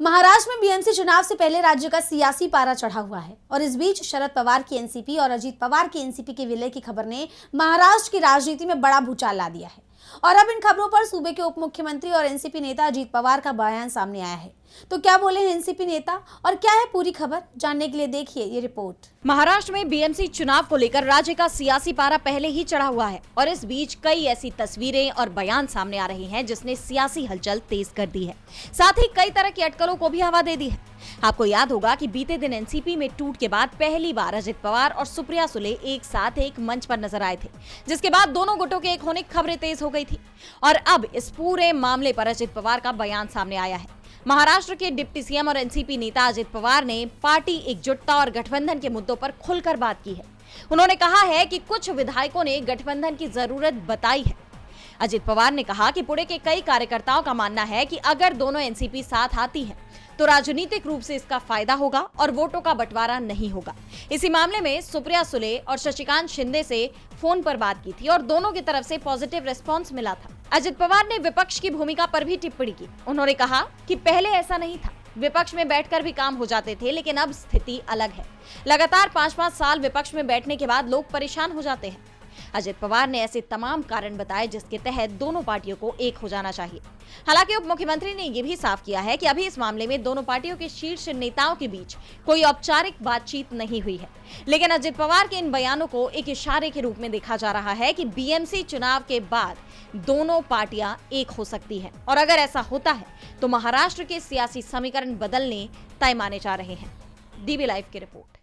महाराष्ट्र में बीएमसी चुनाव से पहले राज्य का सियासी पारा चढ़ा हुआ है और इस बीच शरद पवार की एनसीपी और अजीत पवार की एनसीपी के विलय की खबर ने महाराष्ट्र की राजनीति में बड़ा भूचाल ला दिया है। और अब इन खबरों पर सूबे के उप मुख्यमंत्री और एनसीपी नेता अजीत पवार का बयान सामने आया है। तो क्या बोले हैं एनसीपी नेता और क्या है पूरी खबर, जानने के लिए देखिए ये रिपोर्ट। महाराष्ट्र में बीएमसी चुनाव को लेकर राज्य का सियासी पारा पहले ही चढ़ा हुआ है और इस बीच कई ऐसी तस्वीरें और बयान सामने आ रही हैं जिसने सियासी हलचल तेज कर दी है, साथ ही कई तरह की अटकलों को भी हवा दे दी है। आपको याद होगा कि बीते दिन एनसीपी में टूट के बाद पहली बार अजित पवार और सुप्रिया सुले एक साथ एक मंच पर नजर आए थे, जिसके बाद दोनों गुटों के एक होने की खबरें तेज हो गई थी। और अब इस पूरे मामले पर अजित पवार का बयान सामने आया है। महाराष्ट्र के डिप्टी सीएम और एनसीपी नेता अजित पवार ने पार्टी एकजुटता और गठबंधन के मुद्दों पर खुलकर बात की है। उन्होंने कहा है कि कुछ विधायकों ने गठबंधन की जरूरत बताई है। अजित पवार ने कहा कि पुणे के कई कार्यकर्ताओं का मानना है कि अगर दोनों एनसीपी साथ आती है तो राजनीतिक रूप से इसका फायदा होगा और वोटों का बंटवारा नहीं होगा। इसी मामले में सुप्रिया सुले और शशिकांत शिंदे से फोन पर बात की थी और दोनों की तरफ से पॉजिटिव रिस्पांस मिला था। अजित पवार ने विपक्ष की भूमिका पर भी टिप्पणी की। उन्होंने कहा कि पहले ऐसा नहीं था, विपक्ष में बैठकर भी काम हो जाते थे, लेकिन अब स्थिति अलग है। लगातार 5-5 साल विपक्ष में बैठने के बाद लोग परेशान हो जाते हैं। अजित पवार ने ऐसे तमाम कारण बताए जिसके तहत दोनों पार्टियों को एक हो जाना चाहिए। हालांकि उप मुख्यमंत्री ने यह भी साफ किया है कि अभी इस मामले में दोनों पार्टियों के शीर्ष नेताओं के बीच कोई औपचारिक बातचीत नहीं हुई है। लेकिन अजित पवार के इन बयानों को एक इशारे के रूप में देखा जा रहा है कि बीएमसी चुनाव के बाद दोनों पार्टियां एक हो सकती हैं और अगर ऐसा होता है तो महाराष्ट्र के सियासी समीकरण बदलने तय माने जा रहे हैं। डीबी लाइव की रिपोर्ट।